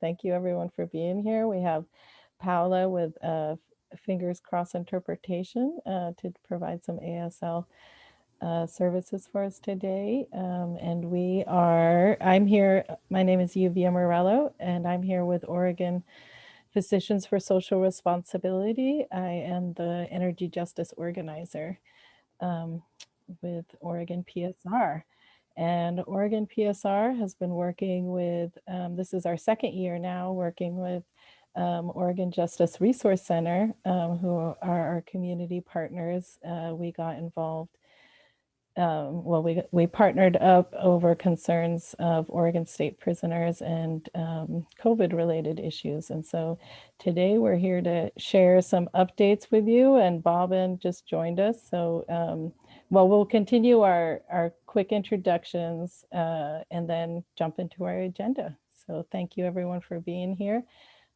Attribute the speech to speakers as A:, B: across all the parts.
A: thank you everyone for being here. We have Paula with fingers crossed interpretation to provide some ASL services for us today. I'm here, my name is Yuvia Morello, and I'm here with Oregon Physicians for Social Responsibility. I am the energy justice organizer with Oregon PSR. And Oregon PSR has been working with, this is our second year now, working with Oregon Justice Resource Center, who are our community partners. We got involved we partnered up over concerns of Oregon State prisoners and COVID-related issues. And so today we're here to share some updates with you, and Bobbin just joined us. So, we'll continue our quick introductions and then jump into our agenda. So thank you everyone for being here.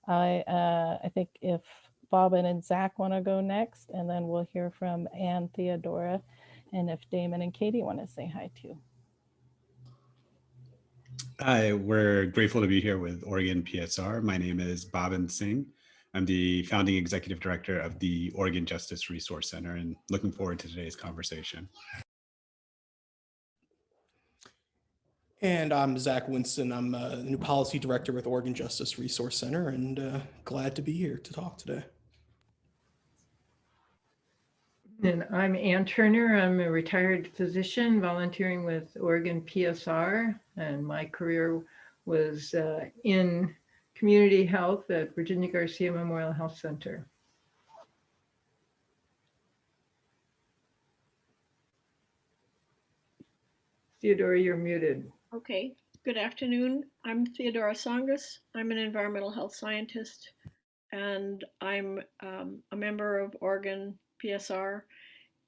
A: I think if Bobbin and Zach want to go next, and then we'll hear from Ann Theodora, and if Damon and Katie want to say hi too.
B: Hi, we're grateful to be here with Oregon PSR. My name is Bhavin Singh. I'm the founding executive director of the Oregon Justice Resource Center, and looking forward to today's conversation.
C: And I'm Zach Winston. I'm the new policy director with Oregon Justice Resource Center, and glad to be here to talk today.
D: And I'm Ann Turner. I'm a retired physician volunteering with Oregon PSR, and my career was in community health at Virginia Garcia Memorial Health Center. Theodora, you're muted.
E: Okay, good afternoon. I'm Theodora Songas. I'm an environmental health scientist, and I'm a member of Oregon PSR,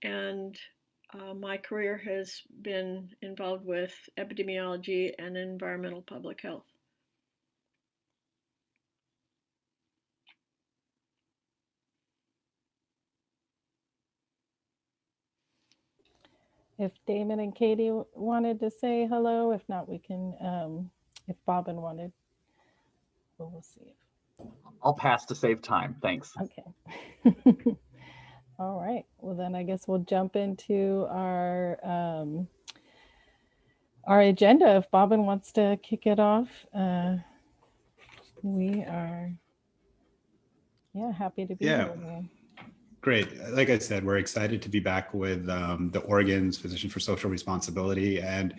E: and my career has been involved with epidemiology and environmental public health.
A: If Damon and Katie wanted to say hello, if not, we can, if Bobbin wanted, we'll see.
F: I'll pass to save time, thanks.
A: Okay. All right, well then I guess we'll jump into our agenda. If Bobbin wants to kick it off, we are, happy to be here.
B: Great. Like I said, we're excited to be back with the Oregon's Physician for Social Responsibility, and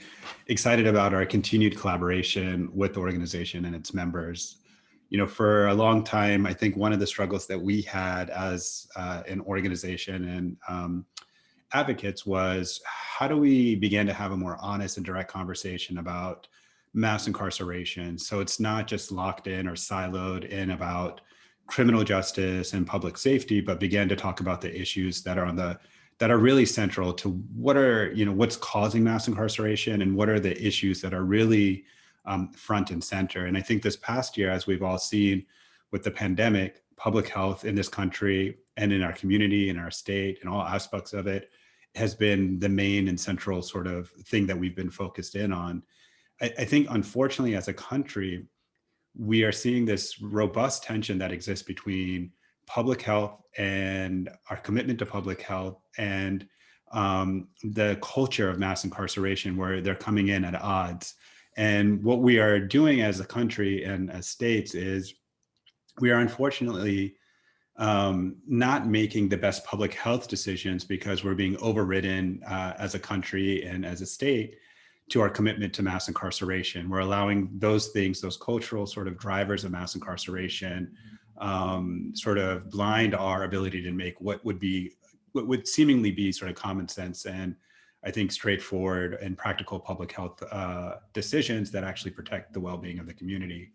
B: excited about our continued collaboration with the organization and its members. You know, for a long time, I think one of the struggles that we had as an organization and advocates was, how do we begin to have a more honest and direct conversation about mass incarceration? So it's not just locked in or siloed in about criminal justice and public safety, but began to talk about the issues that are really central to what's causing mass incarceration, and what are the issues that are really front and center. And I think this past year, as we've all seen with the pandemic, public health in this country and in our community, in our state, and all aspects of it, has been the main and central sort of thing that we've been focused in on. I think, unfortunately, as a country, we are seeing this robust tension that exists between public health and our commitment to public health and the culture of mass incarceration, where they're coming in at odds. And what we are doing as a country and as states is, we are unfortunately not making the best public health decisions because we're being overridden as a country and as a state to our commitment to mass incarceration. We're allowing those things, those cultural sort of drivers of mass incarceration, sort of blind our ability to make what would seemingly be sort of common sense and, I think, straightforward and practical public health decisions that actually protect the well-being of the community.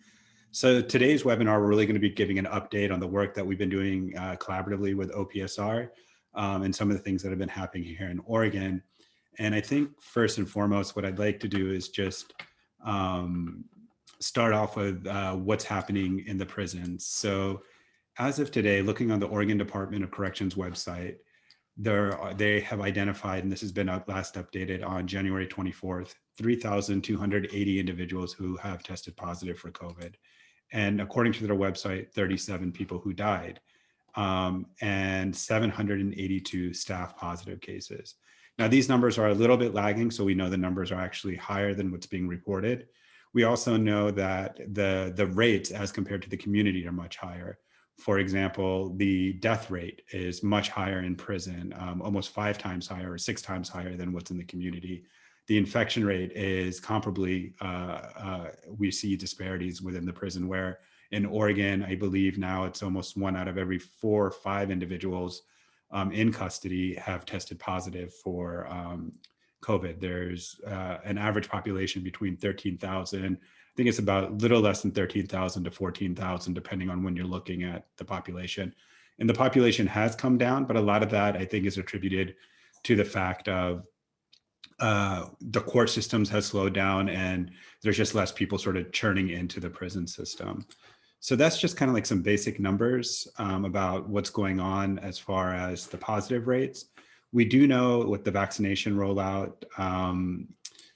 B: So today's webinar, we're really going to be giving an update on the work that we've been doing collaboratively with OPSR and some of the things that have been happening here in Oregon. And I think first and foremost, what I'd like to do is just start off with what's happening in the prisons. So as of today, looking on the Oregon Department of Corrections website, they have identified, and this has been last updated on January 24th, 3,280 individuals who have tested positive for COVID. and according to their website, 37 people who died, and 782 staff positive cases. Now, these numbers are a little bit lagging, so we know the numbers are actually higher than what's being reported. We also know that the rates as compared to the community are much higher. For example, the death rate is much higher in prison, almost 5 times higher or 6 times higher than what's in the community. The infection rate is comparably, we see disparities within the prison where in Oregon, I believe now it's almost 1 out of every 4 or 5 individuals in custody have tested positive for COVID. There's an average population between 13,000. I think it's about a little less than 13,000 to 14,000, depending on when you're looking at the population. And the population has come down, but a lot of that I think is attributed to the fact of the court systems has slowed down and there's just less people sort of churning into the prison system. So that's just kind of like some basic numbers about what's going on as far as the positive rates. We do know with the vaccination rollout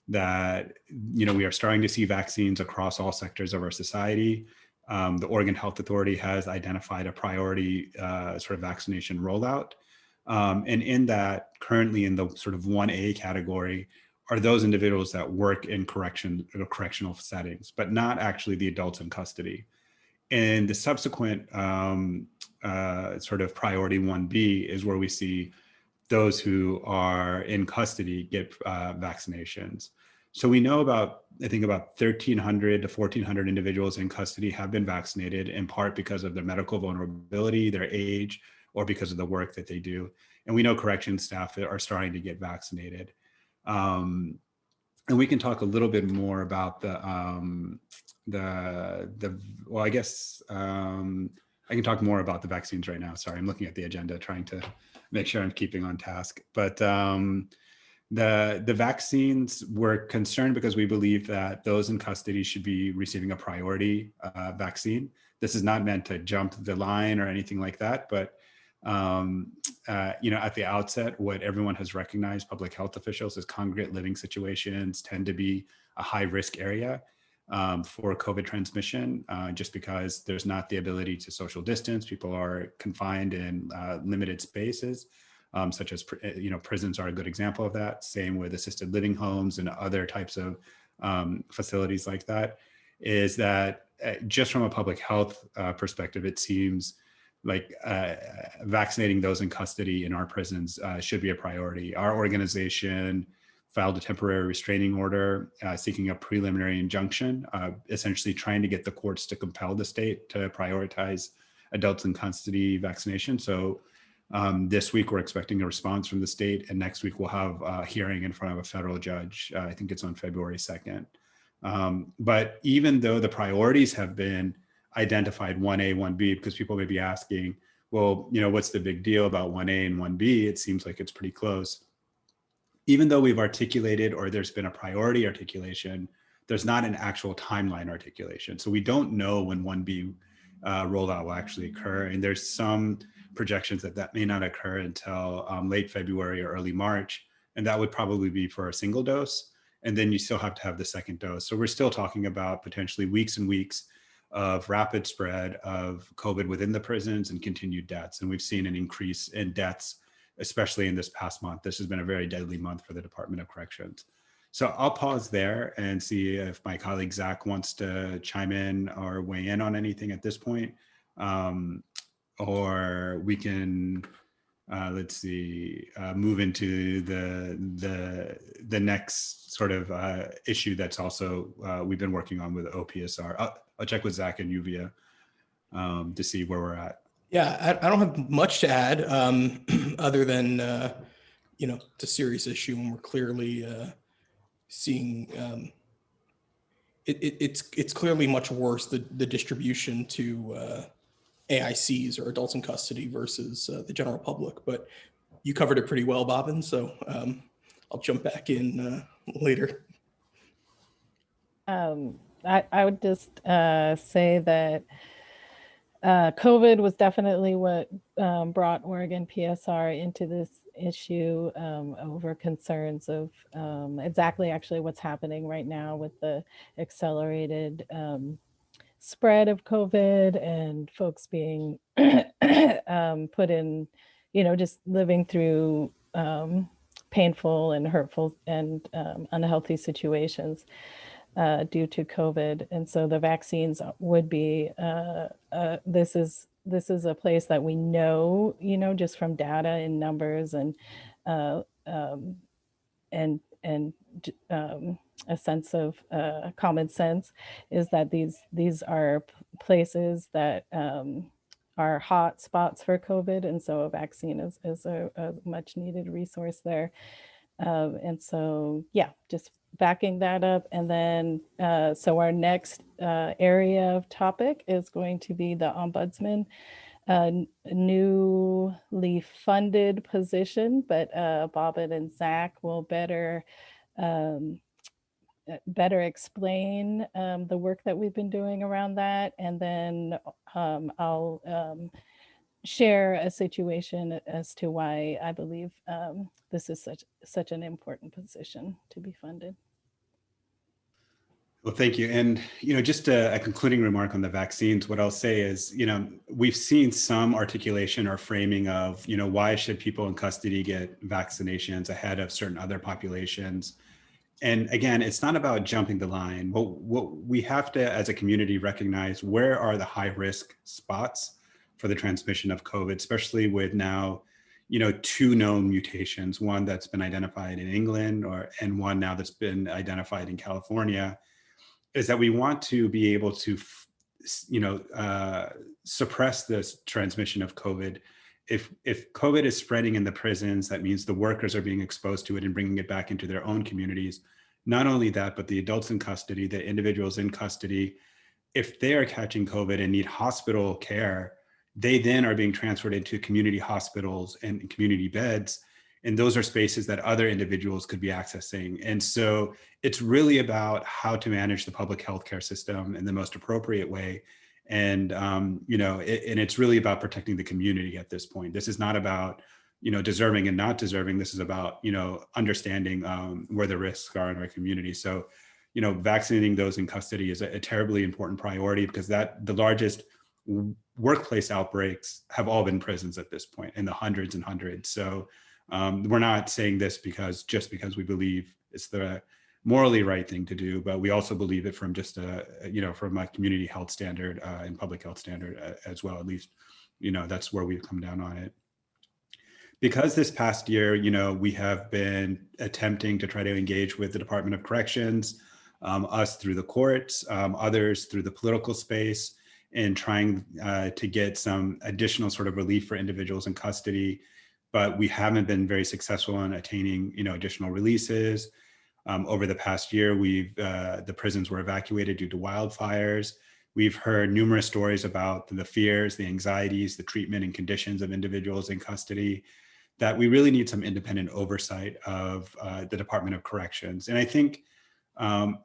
B: that, we are starting to see vaccines across all sectors of our society. The Oregon Health Authority has identified a priority sort of vaccination rollout. And in that, currently in the sort of 1A category are those individuals that work in correctional settings, but not actually the adults in custody. And the subsequent sort of priority 1B is where we see those who are in custody get vaccinations. So we know I think about 1,300 to 1,400 individuals in custody have been vaccinated, in part because of their medical vulnerability, their age, or because of the work that they do. And we know corrections staff are starting to get vaccinated. And we can talk a little bit more about well, I guess I can talk more about the vaccines right now. Sorry, I'm looking at the agenda, trying to make sure I'm keeping on task. But the vaccines, we're concerned because we believe that those in custody should be receiving a priority vaccine. This is not meant to jump the line or anything like that, but at the outset, what everyone has recognized, public health officials, is congregate living situations tend to be a high risk area for COVID transmission, just because there's not the ability to social distance. People are confined in limited spaces, such as, prisons are a good example of that. Same with assisted living homes and other types of facilities like that, is that just from a public health perspective, it seems like vaccinating those in custody in our prisons should be a priority. Our organization filed a temporary restraining order seeking a preliminary injunction, essentially trying to get the courts to compel the state to prioritize adults in custody vaccination. So this week we're expecting a response from the state, and next week we'll have a hearing in front of a federal judge. I think it's on February 2nd. But even though the priorities have been identified 1A, 1B, because people may be asking, well, what's the big deal about 1A and 1B? It seems like it's pretty close. Even though we've articulated, or there's been a priority articulation, there's not an actual timeline articulation. So we don't know when 1B rollout will actually occur. And there's some projections that may not occur until late February or early March. And that would probably be for a single dose. And then you still have to have the second dose. So we're still talking about potentially weeks and weeks of rapid spread of COVID within the prisons and continued deaths. And we've seen an increase in deaths, especially in this past month. This has been a very deadly month for the Department of Corrections. So I'll pause there and see if my colleague Zach wants to chime in or weigh in on anything at this point. Or we can, move into the next sort of issue that's also we've been working on with OPSR. I'll check with Zach and Yuvia to see where we're at.
C: Yeah, I don't have much to add other than, it's a serious issue, and we're clearly seeing it's clearly much worse, the distribution to AICs or adults in custody versus the general public. But you covered it pretty well, Bobbin, so I'll jump back in later.
A: I would just say that COVID was definitely what brought Oregon PSR into this issue over concerns of exactly actually what's happening right now with the accelerated spread of COVID and folks being put in, just living through painful and hurtful and unhealthy situations due to COVID. And so the vaccines would be, this is a place that we know, just from data and numbers and uh, um, and a sense of common sense, is that these are places that are hot spots for COVID, and so a vaccine is a much needed resource there. And so, yeah, just backing that up. And then, so our next area of topic is going to be the ombudsman, newly funded position, but Bobbin and Zach will um, better explain the work that we've been doing around that. And then I'll share a situation as to why I believe this is such an important position to be funded.
B: Well, thank you. And, just a concluding remark on the vaccines, what I'll say is, we've seen some articulation or framing of, why should people in custody get vaccinations ahead of certain other populations? And again, it's not about jumping the line. What we have to, as a community, recognize where are the high risk spots for the transmission of COVID, especially with now, 2 known mutations, one that's been identified in England and one now that's been identified in California, is that we want to be able to, suppress this transmission of COVID. If COVID is spreading in the prisons, that means the workers are being exposed to it and bringing it back into their own communities. Not only that, but the adults in custody, the individuals in custody, if they are catching COVID and need hospital care, they then are being transferred into community hospitals and community beds. And those are spaces that other individuals could be accessing. And so it's really about how to manage the public healthcare system in the most appropriate way. And, and it's really about protecting the community at this point. This is not about, deserving and not deserving. This is about, understanding where the risks are in our community. So, vaccinating those in custody is a terribly important priority, because the largest workplace outbreaks have all been prisons at this point, in the hundreds and hundreds. So we're not saying this just because we believe it's the morally right thing to do, but we also believe it from just from a community health standard and public health standard as well. At least, that's where we've come down on it. Because this past year, we have been attempting to try to engage with the Department of Corrections, us through the courts, others through the political space, and trying to get some additional sort of relief for individuals in custody. But we haven't been very successful in attaining, additional releases. Over the past year, the prisons were evacuated due to wildfires. We've heard numerous stories about the fears, the anxieties, the treatment and conditions of individuals in custody, that we really need some independent oversight of the Department of Corrections. And I think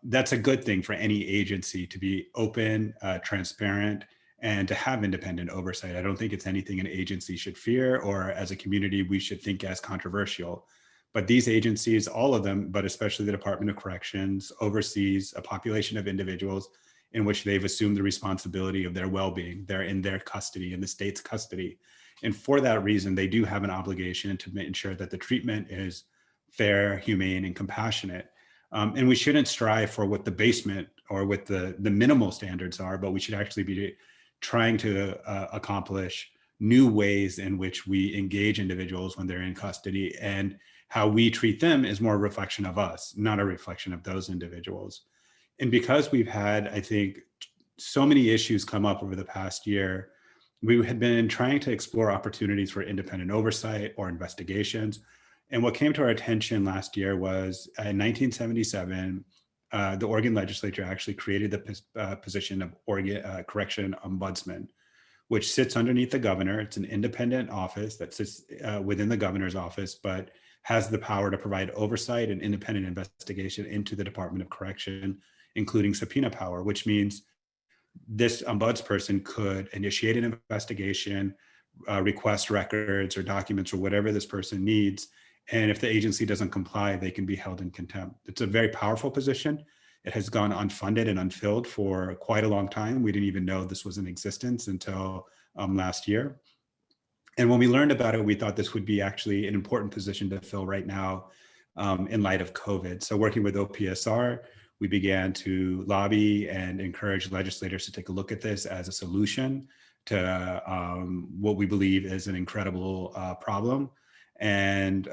B: that's a good thing for any agency, to be open, transparent, and to have independent oversight. I don't think it's anything an agency should fear, or as a community, we should think as controversial. But these agencies, all of them, but especially the Department of Corrections, oversees a population of individuals in which they've assumed the responsibility of their well-being. They're in their custody, in the state's custody. And for that reason, they do have an obligation to ensure that the treatment is fair, humane, and compassionate. And we shouldn't strive for what the basement or what the minimal standards are, but we should actually be trying to accomplish new ways in which we engage individuals when they're in custody, and how we treat them is more a reflection of us, not a reflection of those individuals. And because we've had, I think, so many issues come up over the past year, we had been trying to explore opportunities for independent oversight or investigations. And what came to our attention last year was in 1977, the Oregon legislature actually created the position of Oregon Correction Ombudsman, which sits underneath the governor. It's an independent office that sits within the governor's office, but has the power to provide oversight and independent investigation into the Department of Correction, including subpoena power, which means this ombudsperson could initiate an investigation, request records or documents or whatever this person needs. And if the agency doesn't comply, they can be held in contempt. It's a very powerful position. It has gone unfunded and unfilled for quite a long time. We didn't even know this was in existence until last year. And when we learned about it, we thought this would be actually an important position to fill right now in light of COVID. So working with OPSR, we began to lobby and encourage legislators to take a look at this as a solution to what we believe is an incredible problem. And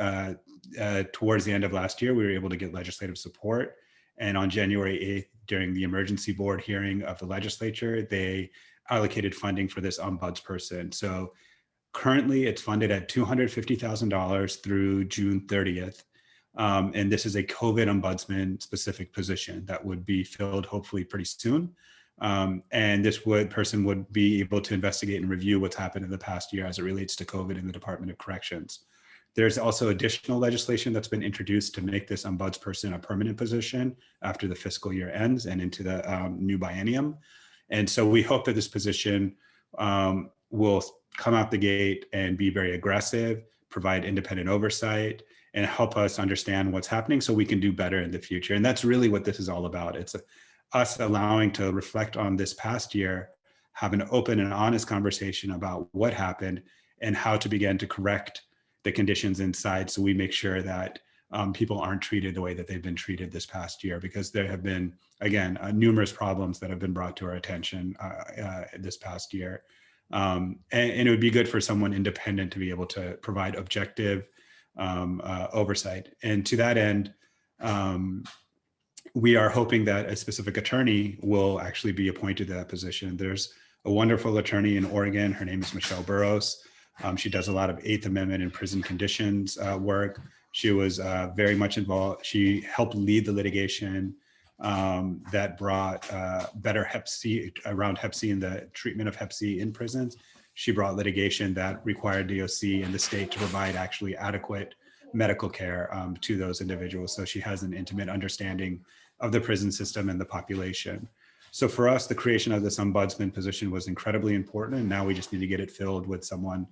B: towards the end of last year, we were able to get legislative support. And on January 8th, during the emergency board hearing of the legislature, they allocated funding for this ombudsperson. So currently it's funded at $250,000 through June 30th. And this is a COVID ombudsman specific position that would be filled hopefully pretty soon. And this person would be able to investigate and review what's happened in the past year as it relates to COVID in the Department of Corrections. There's also additional legislation that's been introduced to make this ombudsperson a permanent position after the fiscal year ends and into the new biennium. And so we hope that this position will come out the gate and be very aggressive, provide independent oversight, and help us understand what's happening so we can do better in the future. And that's really what this is all about. It's us allowing to reflect on this past year, have an open and honest conversation about what happened and how to begin to correct the conditions inside so we make sure that people aren't treated the way that they've been treated this past year, because there have been, again, numerous problems that have been brought to our attention this past year. And it would be good for someone independent to be able to provide objective oversight. And to that end, we are hoping that a specific attorney will actually be appointed to that position. There's a wonderful attorney in Oregon. Her name is Michelle Burrows. She does a lot of Eighth Amendment and prison conditions work. She was very much involved. She helped lead the litigation that brought better Hep C around Hep C and the treatment of Hep C in prisons. She brought litigation that required DOC and the state to provide actually adequate medical care to those individuals. So she has an intimate understanding of the prison system and the population. So for us, the creation of this ombudsman position was incredibly important. And now we just need to get it filled with someone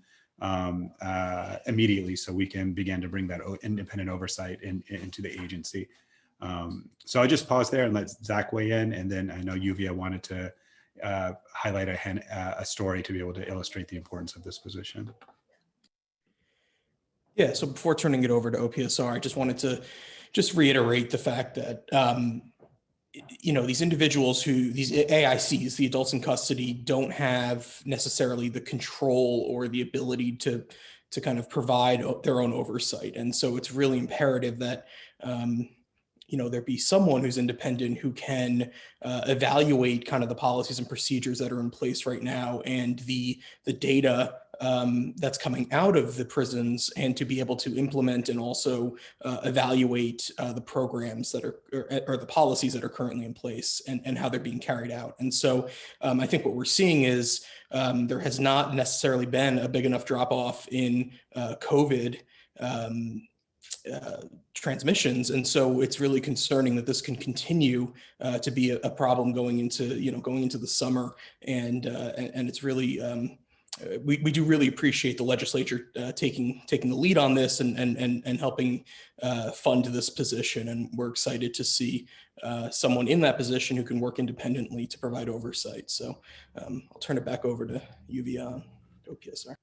B: immediately so we can begin to bring that independent oversight into the agency. So I'll just pause there and let Zach weigh in. And then I know Yuvia wanted to highlight a story to be able to illustrate the importance of this position.
C: Yeah, so before turning it over to OPSR, I just wanted to just reiterate the fact that, these individuals these AICs, the adults in custody, don't have necessarily the control or the ability to kind of provide their own oversight. And so it's really imperative that, there be someone who's independent who can evaluate kind of the policies and procedures that are in place right now and the data that's coming out of the prisons, and to be able to implement and also evaluate the programs that are or the policies that are currently in place and how they're being carried out. And so I think what we're seeing is there has not necessarily been a big enough drop off in COVID transmissions, and so it's really concerning that this can continue to be a problem going into the summer, and it's really we do really appreciate the legislature taking the lead on this and helping fund this position, and we're excited to see someone in that position who can work independently to provide oversight. So I'll turn it back over to Yuvia, OPSR.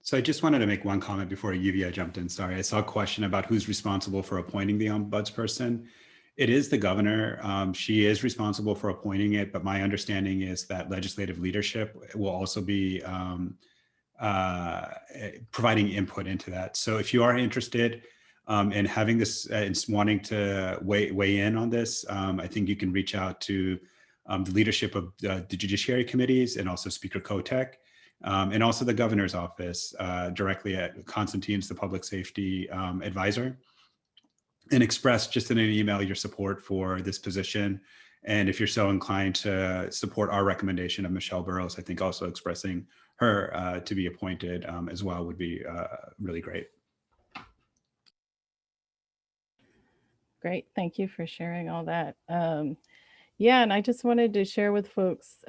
B: So I just wanted to make one comment before Yuvia jumped in. Sorry, I saw a question about who's responsible for appointing the ombudsperson. It is the governor. She is responsible for appointing it, but my understanding is that legislative leadership will also be providing input into that. So if you are interested in having this and wanting to weigh in on this, I think you can reach out to the leadership of the Judiciary Committees and also Speaker Kotek. And also the governor's office directly at Constantine's, the public safety advisor, and express just in an email your support for this position. And if you're so inclined to support our recommendation of Michelle Burrows, I think also expressing her to be appointed as well would be really great.
A: Great. Thank you for sharing all that. Yeah, and I just wanted to share with folks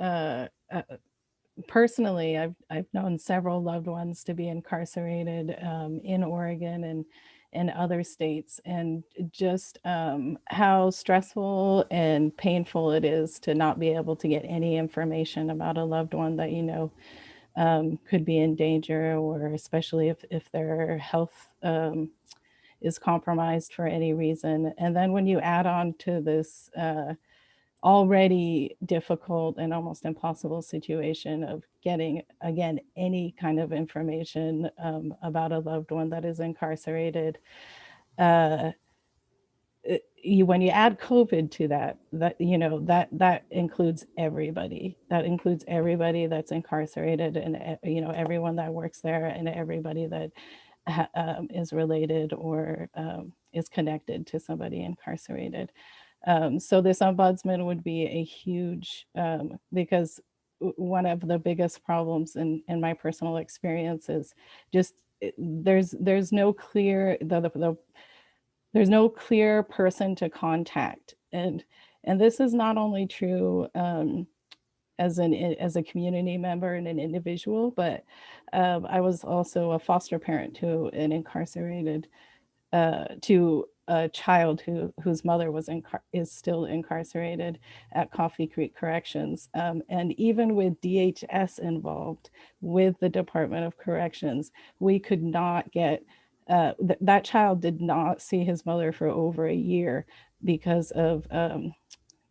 A: personally, I've known several loved ones to be incarcerated in Oregon, in other states, and just how stressful and painful it is to not be able to get any information about a loved one that you know could be in danger, or especially if their health is compromised for any reason. And then when you add on to this already difficult and almost impossible situation of getting, again, any kind of information about a loved one that is incarcerated, when you add COVID to that, you know, that includes everybody. That includes everybody that's incarcerated, and you know, everyone that works there, and everybody that is related or is connected to somebody incarcerated. So this ombudsman would be a huge, because one of the biggest problems in my personal experience is just there's no clear there's no clear person to contact, and this is not only true as a community member and an individual, but I was also a foster parent to an incarcerated to a child whose mother is still incarcerated at Coffee Creek Corrections, and even with DHS involved with the Department of Corrections, we could not get that child did not see his mother for over a year because of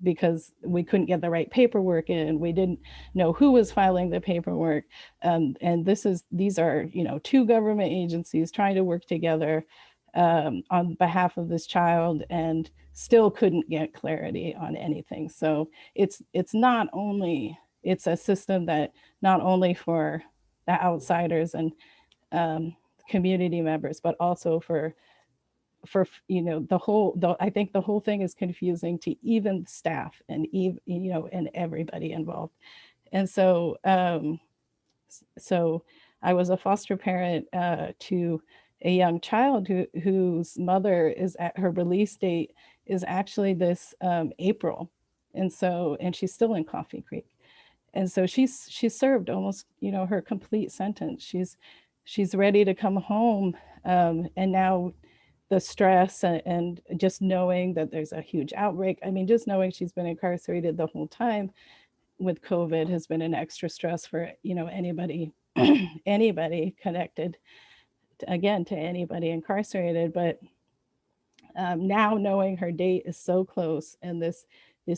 A: because we couldn't get the right paperwork in. We didn't know who was filing the paperwork. And these are, you know, two government agencies trying to work together on behalf of this child, and still couldn't get clarity on anything. So it's not only, it's a system that not only for the outsiders and community members, but also for you know, I think the whole thing is confusing to even staff and even, you know, and everybody involved. And so so I was a foster parent to a young child whose mother is at her release date is actually this April, and she's still in Coffee Creek. And so she served almost, you know, her complete sentence. She's ready to come home, and now the stress and just knowing that there's a huge outbreak. I mean, just knowing she's been incarcerated the whole time with COVID has been an extra stress for, you know, anybody anybody connected again to anybody incarcerated. But now knowing her date is so close, and this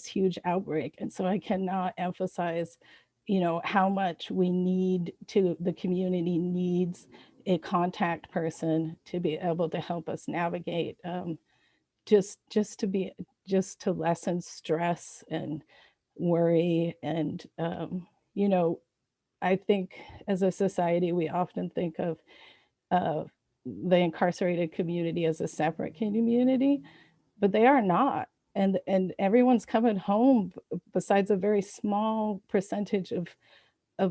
A: huge outbreak, and so I cannot emphasize, you know, how much the community needs a contact person to be able to help us navigate, just to lessen stress and worry. And you know, I think as a society we often think of the incarcerated community as a separate community, but they are not. And everyone's coming home, besides a very small percentage of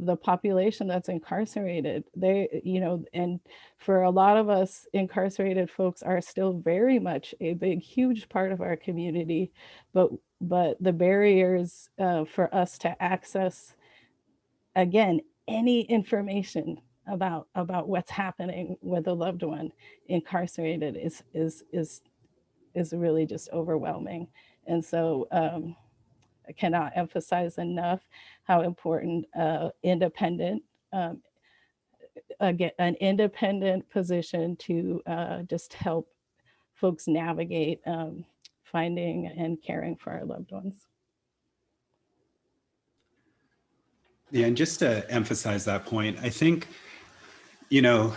A: the population that's incarcerated. They, you know, and for a lot of us, incarcerated folks are still very much a big, huge part of our community, but the barriers for us to access, again, any information about what's happening with a loved one incarcerated is really just overwhelming. And so I cannot emphasize enough how important independent, get an independent position to just help folks navigate finding and caring for our loved ones.
B: Yeah, and just to emphasize that point, I think, you know,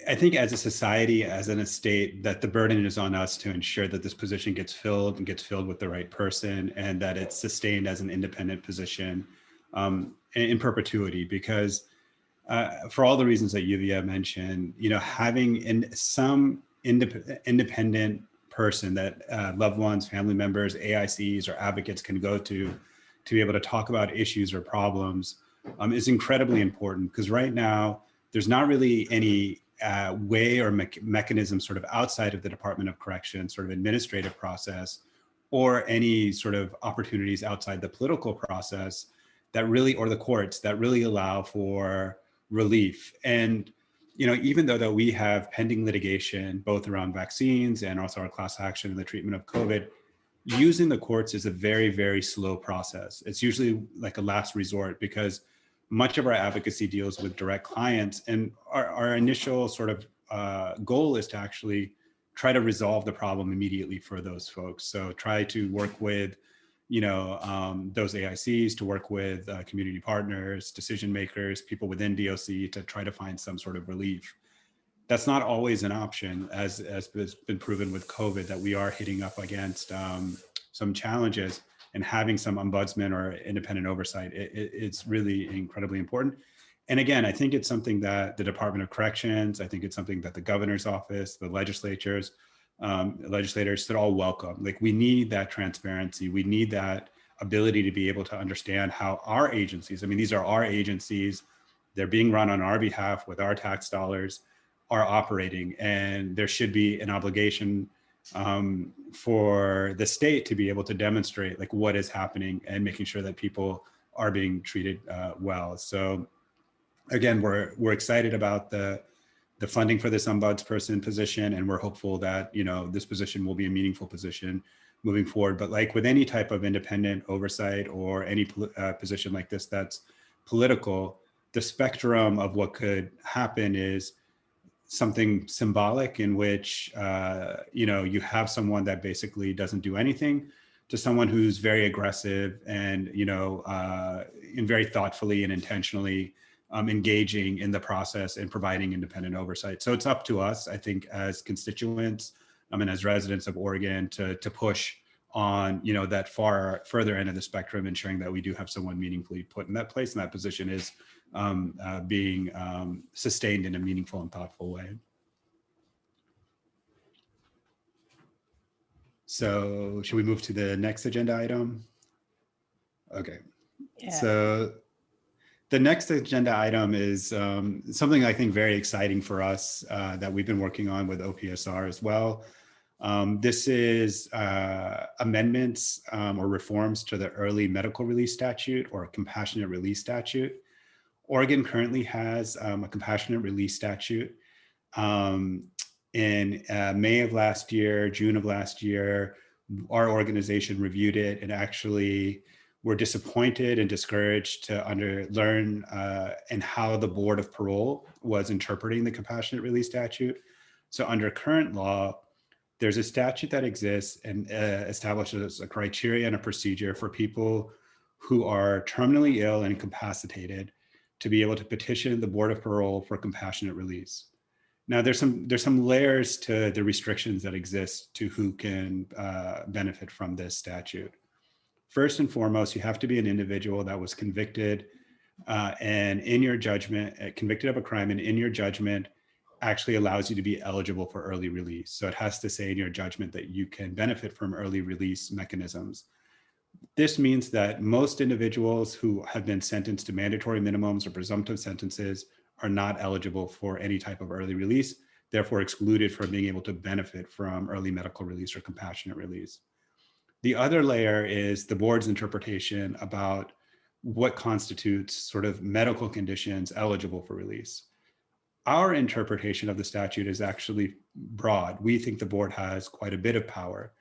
B: I think as a society, as an estate, that the burden is on us to ensure that this position gets filled and gets filled with the right person, and that it's sustained as an independent position in perpetuity. Because for all the reasons that Yuvia mentioned, you know, having some independent person that loved ones, family members, AICs, or advocates can go to be able to talk about issues or problems is incredibly important. Because right now, there's not really any way or mechanism sort of outside of the Department of Corrections sort of administrative process, or any sort of opportunities outside the political process that really, or the courts, that really allow for relief. And even though that we have pending litigation, both around vaccines and also our class action in the treatment of COVID, using the courts is a very, very slow process. It's usually like a last resort because much of our advocacy deals with direct clients, and our initial sort of goal is to actually try to resolve the problem immediately for those folks. So try to work with, those AICs, to work with community partners, decision makers, people within DOC to try to find some sort of relief. That's not always an option, as has been proven with COVID, that we are hitting up against some challenges, and having some ombudsman or independent oversight, it's really incredibly important. And again, I think it's something that the Department of Corrections, I think it's something that the governor's office, the legislators should all welcome. Like, we need that transparency. We need that ability to be able to understand how our agencies, I mean, these are our agencies, they're being run on our behalf with our tax dollars, are operating, and there should be an obligation for the state to be able to demonstrate like what is happening and making sure that people are being treated well. So again, we're excited about the funding for this ombudsperson position, and we're hopeful that this position will be a meaningful position moving forward. But like with any type of independent oversight or any position like this that's political, the spectrum of what could happen is something symbolic, in which you have someone that basically doesn't do anything, to someone who's very aggressive and and very thoughtfully and intentionally engaging in the process and providing independent oversight. So it's up to us, I think, as constituents and as residents of Oregon, to push on that further end of the spectrum, ensuring that we do have someone meaningfully put in that place, and that position is being sustained in a meaningful and thoughtful way. So should we move to the next agenda item? Okay. Yeah. So the next agenda item is something I think very exciting for us that we've been working on with OPSR as well. This is amendments or reforms to the early medical release statute, or compassionate release statute. Oregon currently has a compassionate release statute. In May of last year, June of last year, our organization reviewed it, and actually were disappointed and discouraged to learn and how the Board of Parole was interpreting the compassionate release statute. So under current law, there's a statute that exists and establishes a criteria and a procedure for people who are terminally ill and incapacitated to be able to petition the Board of Parole for compassionate release. Now, there's some layers to the restrictions that exist to who can benefit from this statute. First and foremost, you have to be an individual that was convicted and in your judgment, convicted of a crime, and in your judgment actually allows you to be eligible for early release. So it has to say in your judgment that you can benefit from early release mechanisms. This means that most individuals who have been sentenced to mandatory minimums or presumptive sentences are not eligible for any type of early release, therefore excluded from being able to benefit from early medical release or compassionate release. The other layer is the board's interpretation about what constitutes sort of medical conditions eligible for release. Our interpretation of the statute is actually broad. We think the board has quite a bit of power,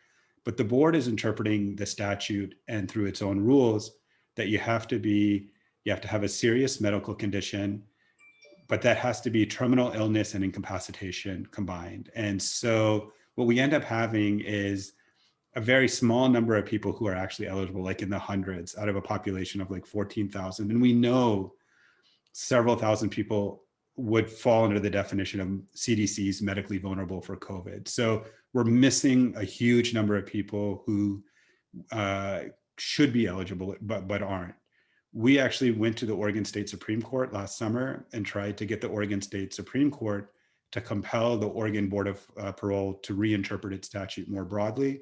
B: but the board is interpreting the statute and through its own rules that you have to have a serious medical condition, but that has to be terminal illness and incapacitation combined. And so what we end up having is a very small number of people who are actually eligible, like in the hundreds out of a population of like 14,000. And we know several thousand people would fall under the definition of CDC's medically vulnerable for COVID. So we're missing a huge number of people who should be eligible, but aren't. We actually went to the Oregon State Supreme Court last summer and tried to get the Oregon State Supreme Court to compel the Oregon Board of Parole to reinterpret its statute more broadly.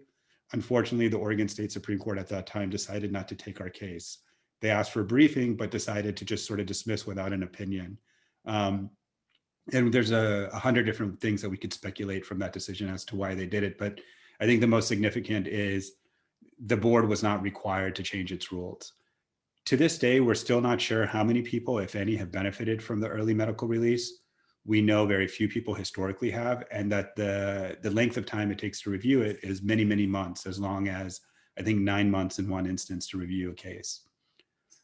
B: Unfortunately, the Oregon State Supreme Court at that time decided not to take our case. They asked for a briefing, but decided to just sort of dismiss without an opinion. And there's 100 different things that we could speculate from that decision as to why they did it. But I think the most significant is the board was not required to change its rules. To this day, we're still not sure how many people, if any, have benefited from the early medical release. we know very few people historically have, and that the length of time it takes to review it is many, many months, as long as I think 9 months in one instance to review a case.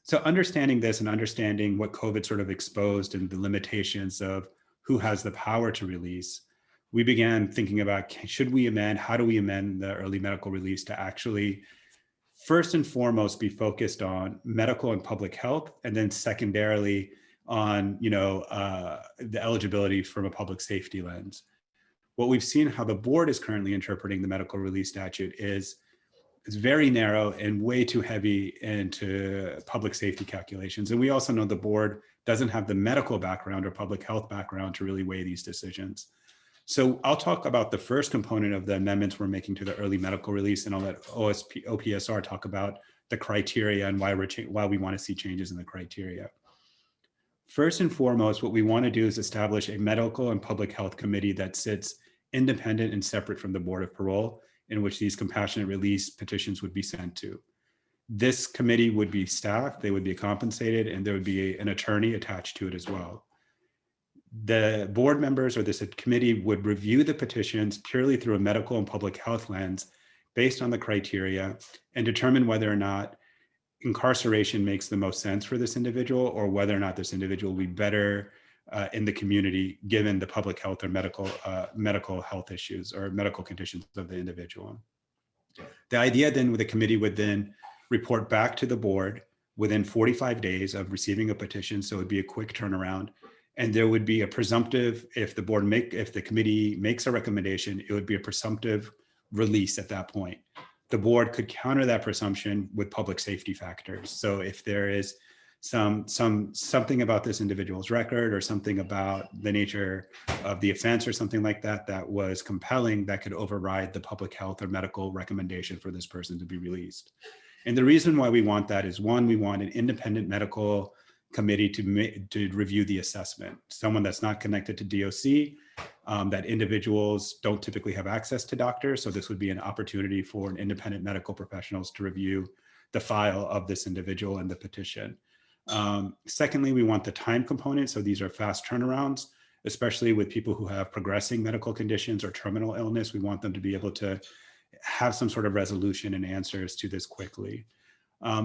B: So understanding this and understanding what COVID sort of exposed and the limitations of who has the power to release, we began thinking about, should we amend, how do we amend the early medical release to actually first and foremost be focused on medical and public health, and then secondarily on the eligibility from a public safety lens. What we've seen how the board is currently interpreting the medical release statute is it's very narrow and way too heavy into public safety calculations. And we also know the board doesn't have the medical background or public health background to really weigh these decisions. So I'll talk about the first component of the amendments we're making to the early medical release, and I'll let OPSR talk about the criteria and why we want to see changes in the criteria. First and foremost, what we want to do is establish a medical and public health committee that sits independent and separate from the Board of Parole, in which these compassionate release petitions would be sent to. This committee would be staffed, they would be compensated, and there would be an attorney attached to it as well. The board members or this committee would review the petitions purely through a medical and public health lens based on the criteria and determine whether or not incarceration makes the most sense for this individual, or whether or not this individual will be better in the community given the public health or medical health issues or medical conditions of the individual. The idea then with the committee would then report back to the board within 45 days of receiving a petition, so it would be a quick turnaround. And there would be a presumptive, if the committee makes a recommendation, it would be a presumptive release at that point. The board could counter that presumption with public safety factors. So if there is something about this individual's record or something about the nature of the offense or something like that that was compelling, that could override the public health or medical recommendation for this person to be released. And the reason why we want that is, one, we want an independent medical committee to review the assessment, someone that's not connected to DOC, that individuals don't typically have access to doctors. So this would be an opportunity for an independent medical professionals to review the file of this individual and the petition. Secondly, we want the time component. So these are fast turnarounds, especially with people who have progressing medical conditions or terminal illness. We want them to be able to have some sort of resolution and answers to this quickly.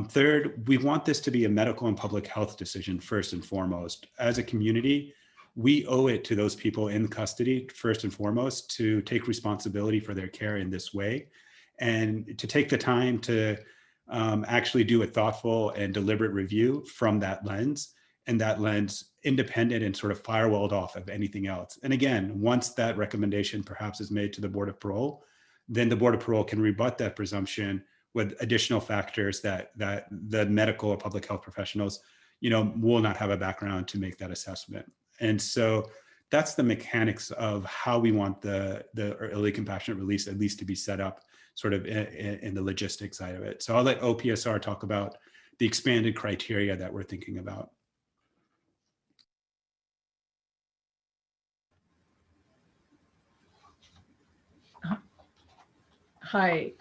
B: Third, we want this to be a medical and public health decision first and foremost. As a community, we owe it to those people in custody, first and foremost, to take responsibility for their care in this way and to take the time to actually do a thoughtful and deliberate review from that lens, and that lens independent and sort of firewalled off of anything else. And again, once that recommendation perhaps is made to the Board of Parole, then the Board of Parole can rebut that presumption with additional factors that the medical or public health professionals, will not have a background to make that assessment. And so that's the mechanics of how we want the early compassionate release at least to be set up sort of in the logistics side of it. So I'll let OPSR talk about the expanded criteria that we're thinking about.
D: Hi.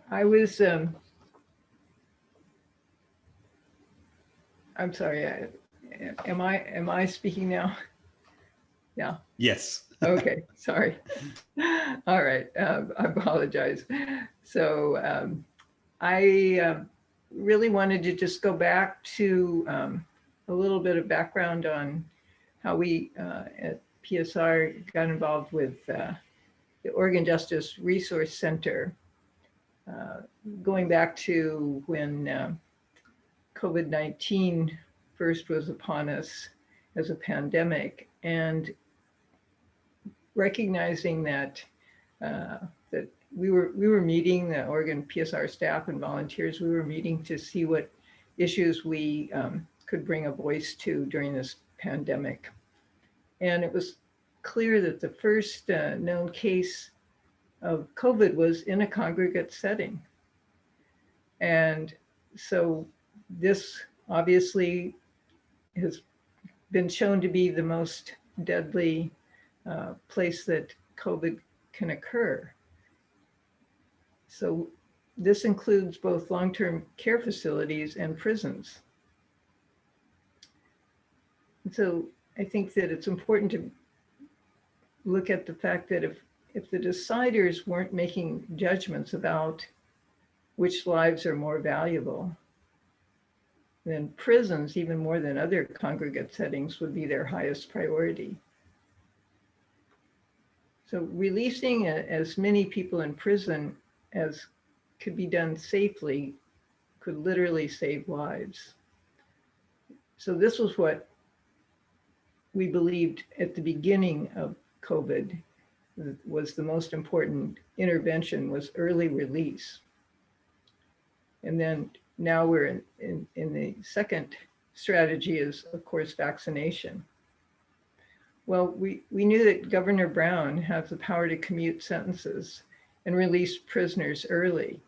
D: I was, I'm sorry, am I speaking now? Yeah.
B: Yes.
D: Okay, sorry. All right, I apologize. So I really wanted to just go back to a little bit of background on how we at PSR got involved with the Oregon Justice Resource Center, going back to when COVID-19 first was upon us as a pandemic, and recognizing that that we were meeting, the Oregon PSR staff and volunteers, we were meeting to see what issues we could bring a voice to during this pandemic. And it was clear that the first known case of COVID was in a congregate setting. And so this obviously has been shown to be the most deadly place that COVID can occur. So this includes both long-term care facilities and prisons. And so I think that it's important to look at the fact that if the deciders weren't making judgments about which lives are more valuable, then prisons, even more than other congregate settings, would be their highest priority. So releasing as many people in prison as could be done safely could literally save lives. So this was what we believed at the beginning of COVID was the most important intervention, was early release. And then now we're in the second strategy is, of course, vaccination. Well, we knew that Governor Brown has the power to commute sentences and release prisoners early.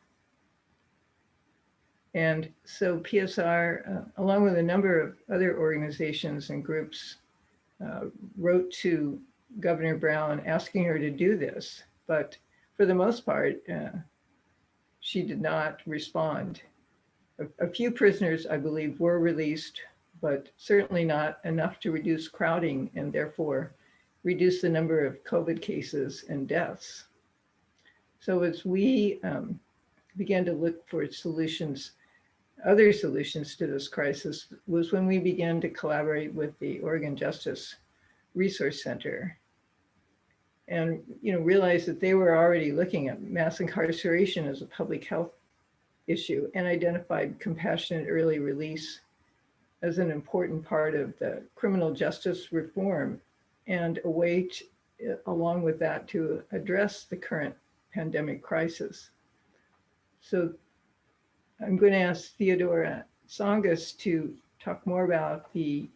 D: And so PSR, along with a number of other organizations and groups, wrote to Governor Brown asking her to do this. But for the most part, she did not respond. A few prisoners, I believe, were released, but certainly not enough to reduce crowding and therefore reduce the number of COVID cases and deaths. So as we began to look for solutions, other solutions to this crisis was when we began to collaborate with the Oregon Justice Resource Center and realized that they were already looking at mass incarceration as a public health issue and identified compassionate early release as an important part of the criminal justice reform and a way to, along with that, to address the current pandemic crisis. So I'm going to ask Theodora Tsongas to talk more about the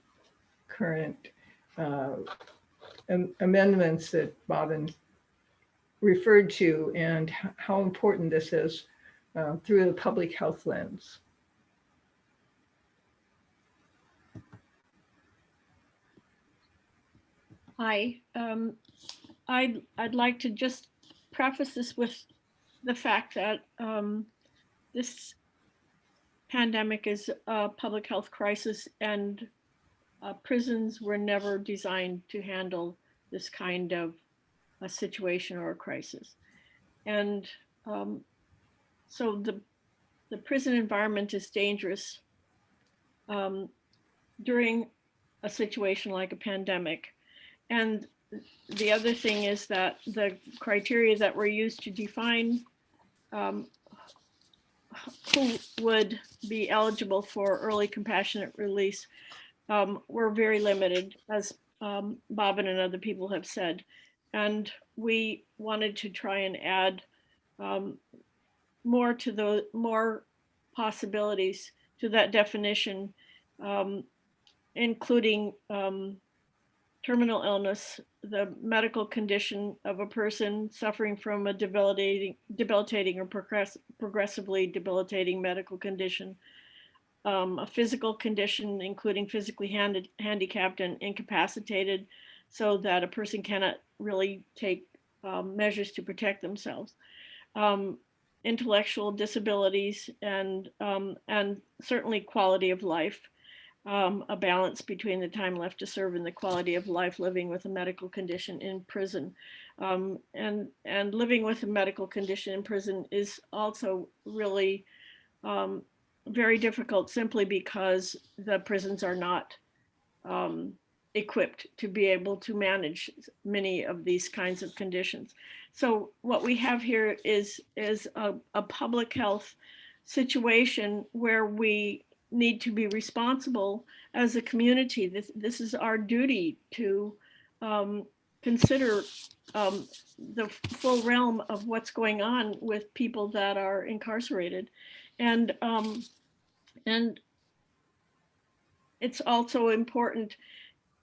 D: current amendments that Bobbin referred to and how important this is through the public health lens.
E: Hi, I'd like to just preface this with the fact that this pandemic is a public health crisis, and prisons were never designed to handle this kind of a situation or a crisis. And so the prison environment is dangerous during a situation like a pandemic. And the other thing is that the criteria that were used to define who would be eligible for early compassionate release were very limited, as Bobbin and other people have said. And we wanted to try and add more possibilities to that definition, including terminal illness, the medical condition of a person suffering from a debilitating or progressively debilitating medical condition, a physical condition, including physically handicapped and incapacitated, so that a person cannot really take measures to protect themselves, intellectual disabilities, and certainly quality of life. A balance between the time left to serve and the quality of life living with a medical condition in prison. And living with a medical condition in prison is also really very difficult, simply because the prisons are not equipped to be able to manage many of these kinds of conditions. So what we have here is a public health situation where we need to be responsible as a community. This is our duty to consider the full realm of what's going on with people that are incarcerated. And it's also important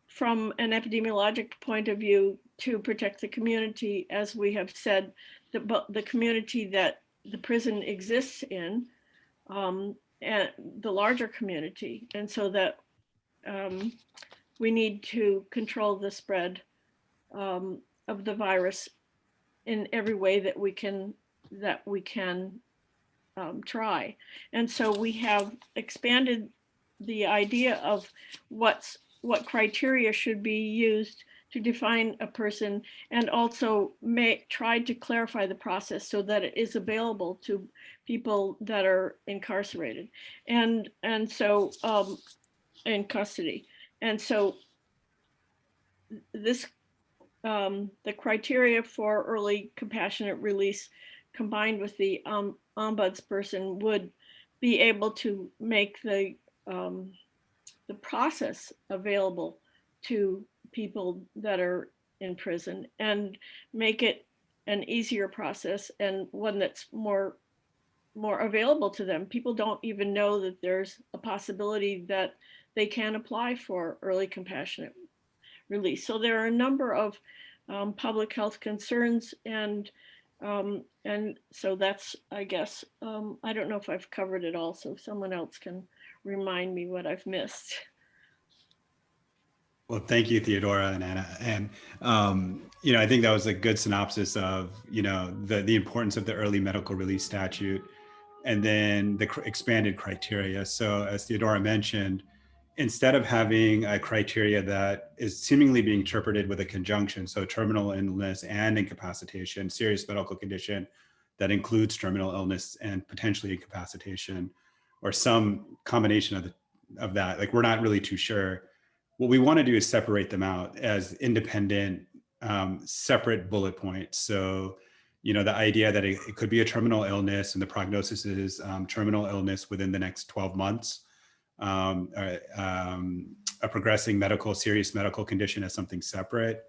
E: from an epidemiologic point of view to protect the community, as we have said, the community that the prison exists in, and the larger community. And so that we need to control the spread of the virus in every way that we can try. And so we have expanded the idea of what criteria should be used to define a person, and also tried to clarify the process so that it is available to people that are incarcerated and so in custody. And so this the criteria for early compassionate release combined with the ombudsperson would be able to make the process available to people that are in prison and make it an easier process and one that's more available to them. People don't even know that there's a possibility that they can apply for early compassionate release. So there are a number of public health concerns, and so that's, I guess, I don't know if I've covered it all, so someone else can remind me what I've missed.
B: Well, thank you, Theodora and Anna. And, I think that was a good synopsis of, the importance of the early medical release statute and then the expanded criteria. So as Theodora mentioned, instead of having a criteria that is seemingly being interpreted with a conjunction, so terminal illness and incapacitation, serious medical condition that includes terminal illness and potentially incapacitation, or some combination of that, like we're not really too sure. What we want to do is separate them out as independent, separate bullet points. So, the idea that it could be a terminal illness and the prognosis is terminal illness within the next 12 months, a progressing serious medical condition as something separate,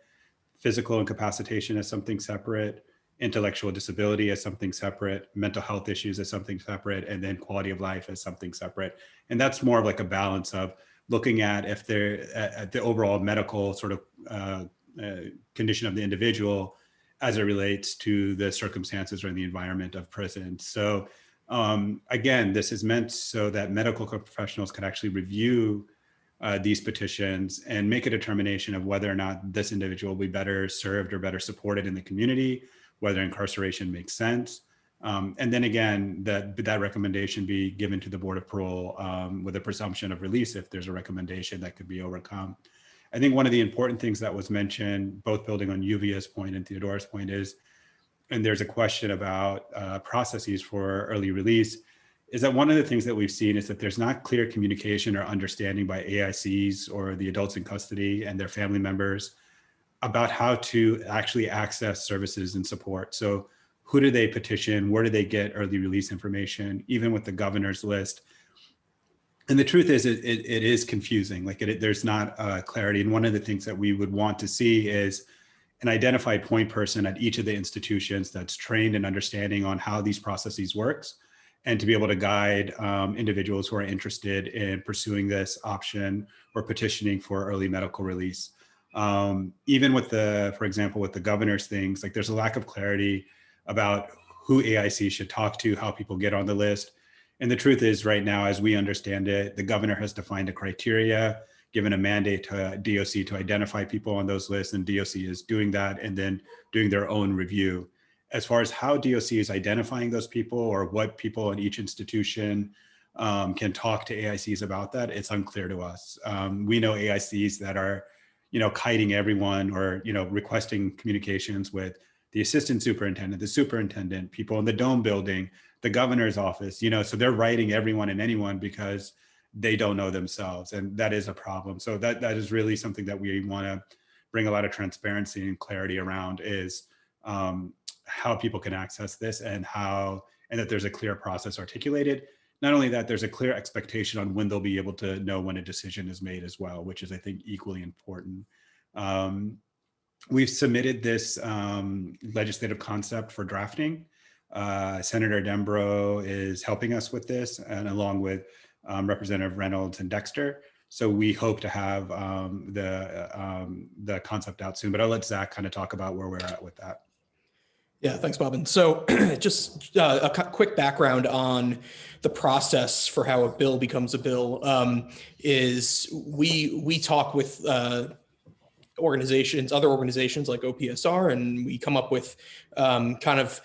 B: physical incapacitation as something separate, intellectual disability as something separate, mental health issues as something separate, and then quality of life as something separate. And that's more of like a balance of looking at if they're at the overall medical sort of condition of the individual as it relates to the circumstances or the environment of prison. So again, this is meant so that medical professionals can actually review these petitions and make a determination of whether or not this individual will be better served or better supported in the community, whether incarceration makes sense. And then again, that recommendation be given to the Board of Parole with a presumption of release if there's a recommendation that could be overcome. I think one of the important things that was mentioned, both building on Yuvia's point and Theodora's point is, and there's a question about processes for early release, is that one of the things that we've seen is that there's not clear communication or understanding by AICs or the adults in custody and their family members about how to actually access services and support. So who do they petition? Where do they get early release information? Even with the governor's list. And the truth is, it is confusing. Like there's not clarity. And one of the things that we would want to see is an identified point person at each of the institutions that's trained and understanding on how these processes works, and to be able to guide individuals who are interested in pursuing this option or petitioning for early medical release. Even with for example, with the governor's things, like there's a lack of clarity about who AIC should talk to, how people get on the list. And the truth is right now, as we understand it, the governor has defined a criteria, given a mandate to DOC to identify people on those lists, and DOC is doing that and then doing their own review. As far as how DOC is identifying those people or what people in each institution can talk to AICs about that, it's unclear to us. We know AICs that are, kiting everyone or, requesting communications with the assistant superintendent, the superintendent, people in the Dome building, the governor's office, so they're writing everyone and anyone because they don't know themselves. And that is a problem. So that is really something that we want to bring a lot of transparency and clarity around is how people can access this and that there's a clear process articulated. Not only that, there's a clear expectation on when they'll be able to know when a decision is made as well, which is, I think, equally important. We've submitted this legislative concept for drafting. Senator Dembro is helping us with this, and along with Representative Reynolds and Dexter. So we hope to have the concept out soon, but I'll let Zach kind of talk about where we're at with that.
C: Yeah, thanks, Bobbin. So just a quick background on the process for how a bill becomes a bill is we talk with other organizations like OPSR, and we come up with kind of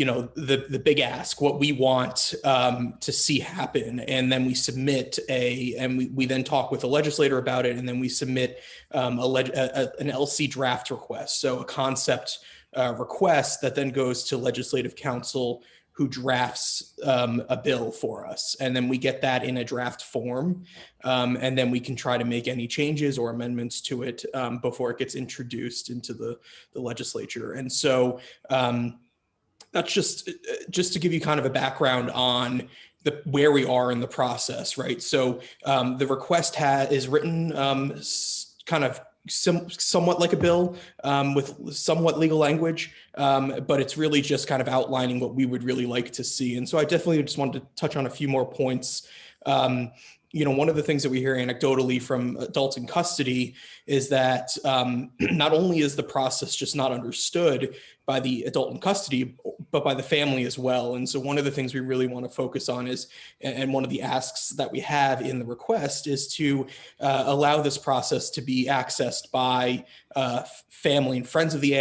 C: the big ask, what we want to see happen, and then we submit we then talk with the legislator about it, and then we submit an LC draft request, so a concept request that then goes to legislative council, who drafts a bill for us, and then we get that in a draft form, and then we can try to make any changes or amendments to it before it gets introduced into the legislature. And so that's just to give you kind of a background on where we are in the process, right? So the request is written kind of somewhat like a bill with somewhat legal language, but it's really just kind of outlining what we would really like to see. And so I definitely just wanted to touch on a few more points. One of the things that we hear anecdotally from adults in custody is that not only is the process just not understood by the adult in custody, but by the family as well. And so one of the things we really want to focus on is, and one of the asks that we have in the request, is to allow this process to be accessed by family and friends of the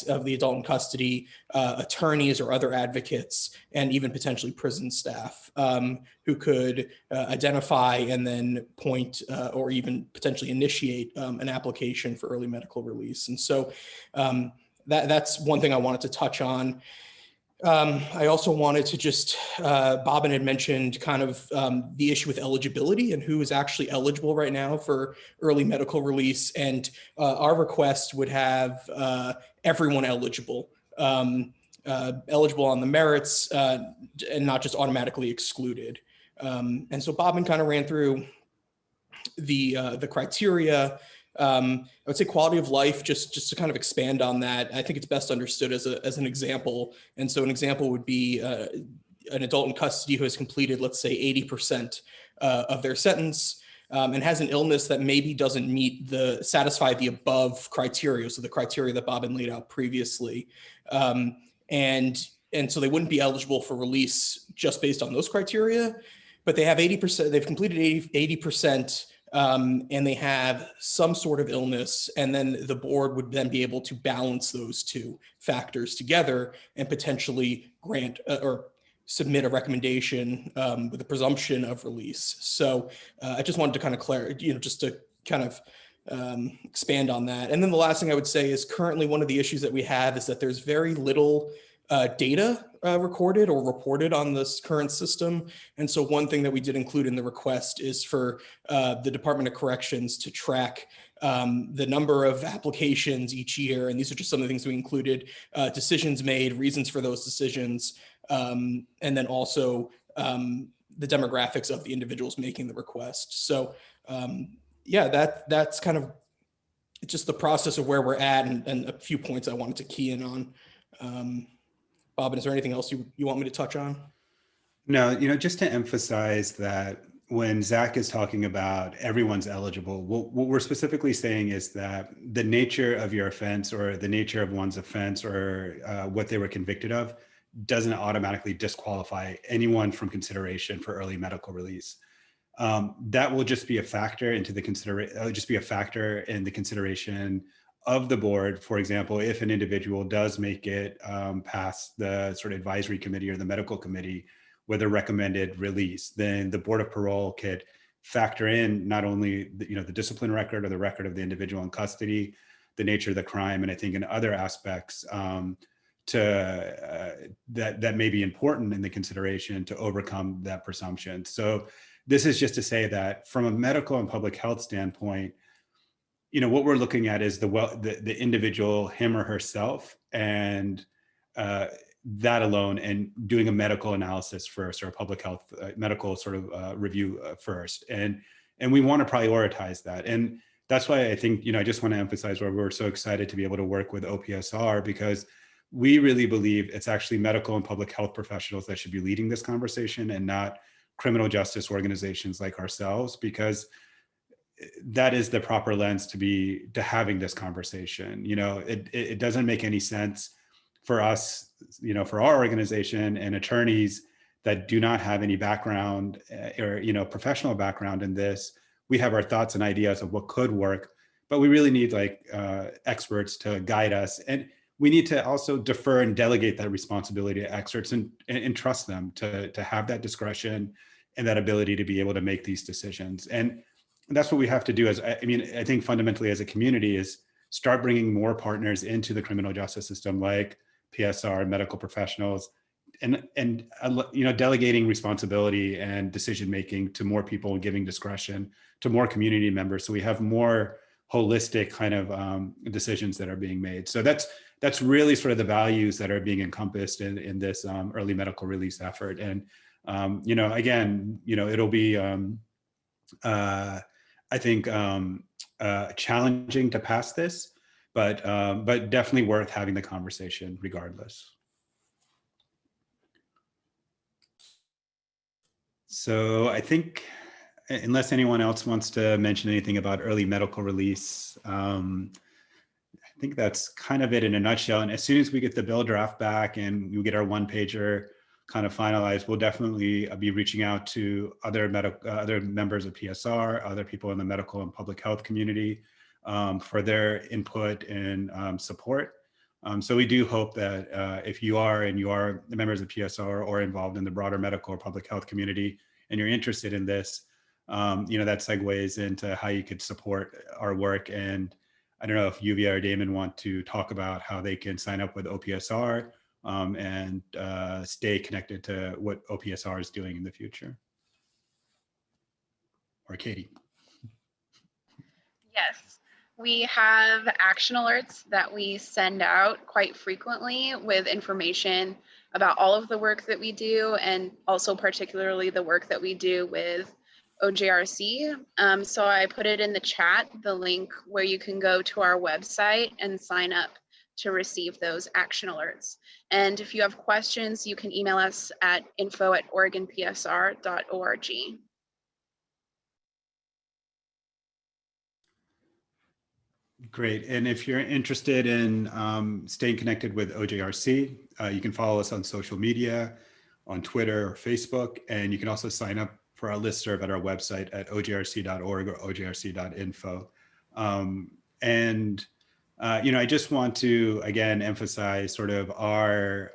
C: of the adult in custody, attorneys or other advocates, and even potentially prison staff who could identify and then point or even potentially initiate an application for early medical release. And so that's one thing I wanted to touch on. I also wanted to just, Bobbin had mentioned kind of the issue with eligibility and who is actually eligible right now for early medical release. And our request would have everyone eligible, eligible on the merits and not just automatically excluded. And so Bobbin kind of ran through the criteria. I would say quality of life, just to kind of expand on that. I think it's best understood as an example. And so an example would be an adult in custody who has completed, let's say, 80% of their sentence and has an illness that maybe doesn't satisfy the above criteria. So the criteria that Bobbin laid out previously. And so they wouldn't be eligible for release just based on those criteria, but they have 80%, they've completed 80%. And they have some sort of illness, and then the board would then be able to balance those two factors together and potentially grant or submit a recommendation with a presumption of release. So I just wanted to kind of clarify, just to kind of expand on that. And then the last thing I would say is currently one of the issues that we have is that there's very little data recorded or reported on this current system. And so one thing that we did include in the request is for the Department of Corrections to track the number of applications each year. And these are just some of the things we included, decisions made, reasons for those decisions, and then also the demographics of the individuals making the request. So that's kind of just the process of where we're at, and a few points I wanted to key in on. Bobbin, is there anything else you want me to touch on?
B: No, just to emphasize that when Zach is talking about everyone's eligible, what we're specifically saying is that the nature of your offense or the nature of one's offense or what they were convicted of doesn't automatically disqualify anyone from consideration for early medical release. That will just be a factor into the consideration of the board. For example, if an individual does make it past the sort of advisory committee or the medical committee with a recommended release, then the board of parole could factor in not only the discipline record or the record of the individual in custody, the nature of the crime, and I think in other aspects that may be important in the consideration to overcome that presumption. So this is just to say that from a medical and public health standpoint, what we're looking at is the individual, him or herself, and that alone, and doing a medical analysis first, or a public health medical sort of review first. And we want to prioritize that. And that's why I think, I just want to emphasize why we're so excited to be able to work with OPSR, because we really believe it's actually medical and public health professionals that should be leading this conversation and not criminal justice organizations like ourselves, because that is the proper lens to having this conversation. It doesn't make any sense for us, for our organization and attorneys that do not have any background or, professional background in this. We have our thoughts and ideas of what could work, but we really need experts to guide us. And we need to also defer and delegate that responsibility to experts and trust them to have that discretion and that ability to be able to make these decisions. And that's what we have to do as, I mean, I think fundamentally as a community is start bringing more partners into the criminal justice system, like PSR, medical professionals, and you know, delegating responsibility and decision making to more people and giving discretion to more community members, so we have more holistic kind of decisions that are being made. So that's really sort of the values that are being encompassed in this early medical release effort. And you know, again, you know, it'll be I think challenging to pass this, but definitely worth having the conversation regardless. So I think, unless anyone else wants to mention anything about early medical release, I think that's kind of it in a nutshell. And as soon as we get the bill draft back and we get our one pager kind of finalized, we'll definitely be reaching out to other members of PSR, other people in the medical and public health community for their input and support. So we do hope that if you are the members of PSR or involved in the broader medical or public health community, and you're interested in this, you know, that segues into how you could support our work. And I don't know if Yuvia or Damon want to talk about how they can sign up with OPSR and stay connected to what OPSR is doing in the future. Or Katie.
G: Yes, we have action alerts that we send out quite frequently with information about all of the work that we do, and also particularly the work that we do with OJRC. So I put it in the chat, the link where you can go to our website and sign up to receive those action alerts. And if you have questions, you can email us at info@oregonpsr.org.
B: Great. And if you're interested in staying connected with OJRC, you can follow us on social media, on Twitter or Facebook, and you can also sign up for our listserv at our website at ojrc.org or ojrc.info. You know, I just want to, again, emphasize sort of our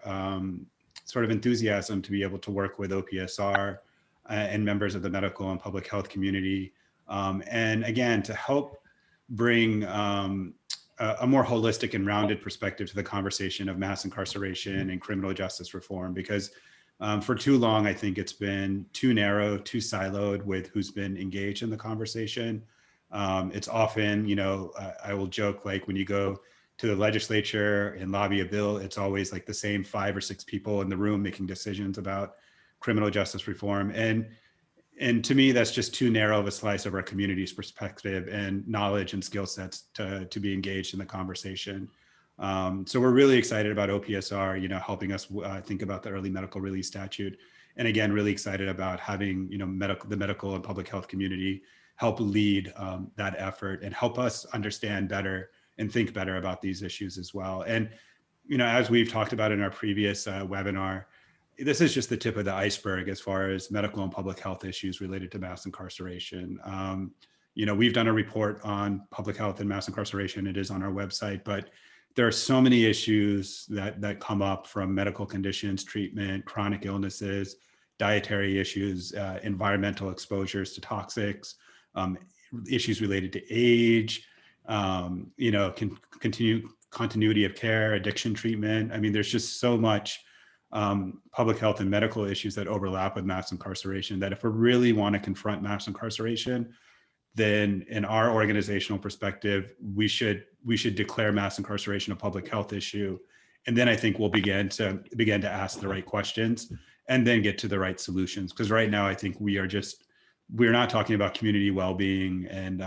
B: sort of enthusiasm to be able to work with OPSR and members of the medical and public health community. And again, to help bring a more holistic and rounded perspective to the conversation of mass incarceration and criminal justice reform, because for too long, I think it's been too narrow, too siloed with who's been engaged in the conversation. It's often, you know, I will joke, like when you go to the legislature and lobby a bill, it's always like the same 5 or 6 people in the room making decisions about criminal justice reform. And to me, that's just too narrow of a slice of our community's perspective and knowledge and skill sets to be engaged in the conversation. So we're really excited about OPSR, you know, helping us think about the early medical release statute. And again, really excited about having, you know, the medical and public health community help lead that effort and help us understand better and think better about these issues as well. And, you know, as we've talked about in our previous webinar, this is just the tip of the iceberg as far as medical and public health issues related to mass incarceration. You know, we've done a report on public health and mass incarceration. It is on our website, but there are so many issues that come up, from medical conditions, treatment, chronic illnesses, dietary issues, environmental exposures to toxics, issues related to age, you know, continuity of care, addiction treatment. I mean, there's just so much public health and medical issues that overlap with mass incarceration, that if we really want to confront mass incarceration, then in our organizational perspective, we should declare mass incarceration a public health issue. And then I think we'll begin to ask the right questions and then get to the right solutions. Because right now, I think we're not talking about community well-being and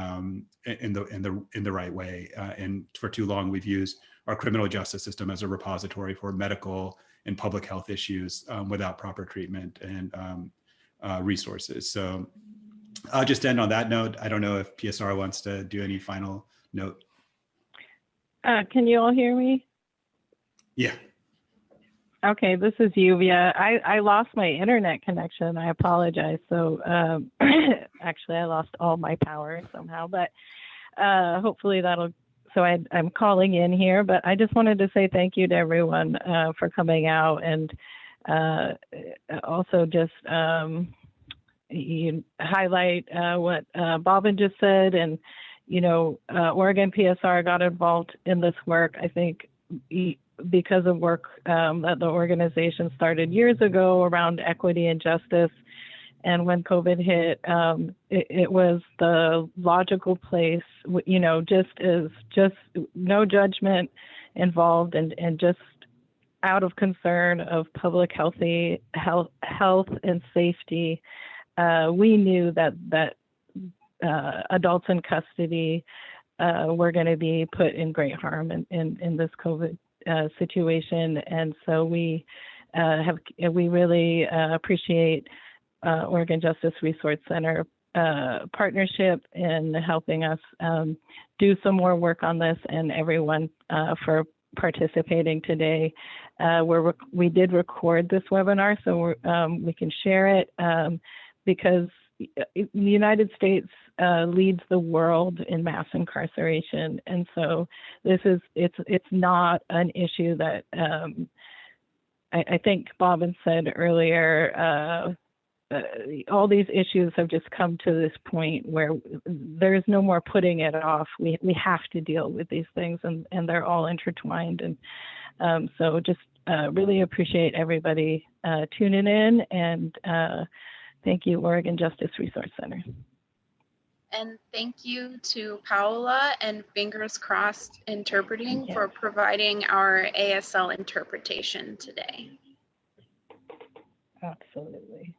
B: in the right way. And for too long, we've used our criminal justice system as a repository for medical and public health issues without proper treatment and resources. So I'll just end on that note. I don't know if PSR wants to do any final note.
A: Can you all hear me?
B: Yeah.
A: Okay, this is Yuvia. I lost my internet connection. I apologize. So actually, I lost all my power somehow, but hopefully that'll so I'm calling in here, but I just wanted to say thank you to everyone for coming out, and also just you highlight what Bobbin just said, and Oregon PSR got involved in this work, I think, because of work that the organization started years ago around equity and justice. And when COVID hit, it was the logical place, just no judgment involved, and just out of concern of public health and safety. We knew that adults in custody were going to be put in great harm in this COVID situation, and so we really appreciate Oregon Justice Resource Center partnership in helping us do some more work on this, and everyone for participating today. We did record this webinar, so we can share it because the United States leads the world in mass incarceration, and so it's not an issue that I think Bobbin said earlier. All these issues have just come to this point where there's no more putting it off. We have to deal with these things, and they're all intertwined. And so just really appreciate everybody tuning in, and thank you, Oregon Justice Resource Center.
G: And thank you to Paola and Fingers Crossed Interpreting for providing our ASL interpretation today.
A: Absolutely.